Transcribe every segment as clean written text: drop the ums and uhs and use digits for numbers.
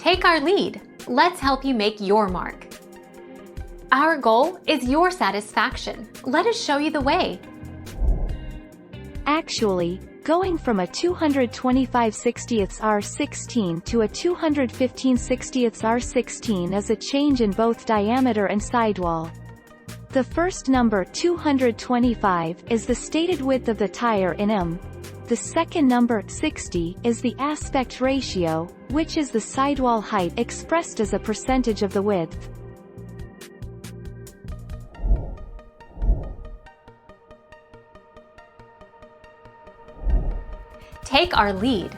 Take our lead. Let's help you make your mark. Our goal is your satisfaction. Let us show you the way. Actually, going from a 225/60ths R16 to a 215/60ths R16 is a change in both diameter and sidewall. The first number 225 is the stated width of the tire in mm. The second number 60 is the aspect ratio, which is the sidewall height expressed as a percentage of the width. Take our lead.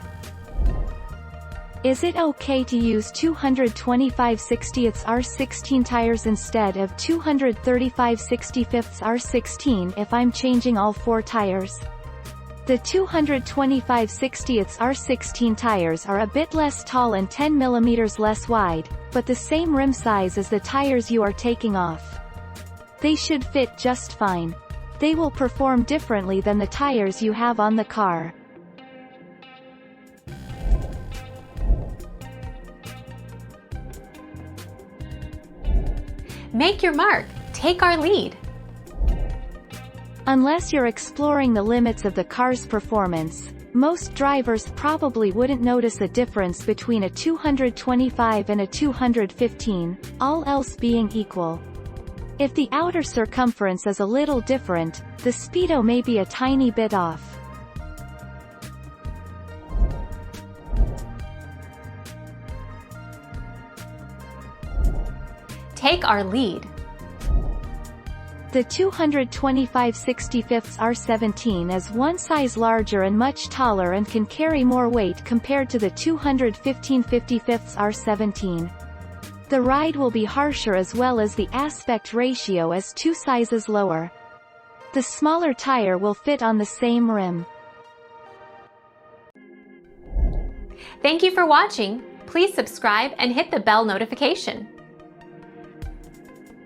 Is it okay to use 225/60ths R16 tires instead of 235/65ths R16 if I'm changing all four tires? The 225/60ths R16 tires are a bit less tall and 10 mm less wide, but the same rim size as the tires you are taking off. They should fit just fine. They will perform differently than the tires you have on the car. Make your mark. Take our lead. Unless you're exploring the limits of the car's performance, most drivers probably wouldn't notice a difference between a 225 and a 215, all else being equal. If the outer circumference is a little different, the speedo may be a tiny bit off. Take our lead. The 225/65ths R17 is one size larger and much taller and can carry more weight compared to the 215/55ths R17. The ride will be harsher as well as the aspect ratio is 2 sizes lower. The smaller tire will fit on the same rim. Thank you for watching. Please subscribe and hit the bell notification.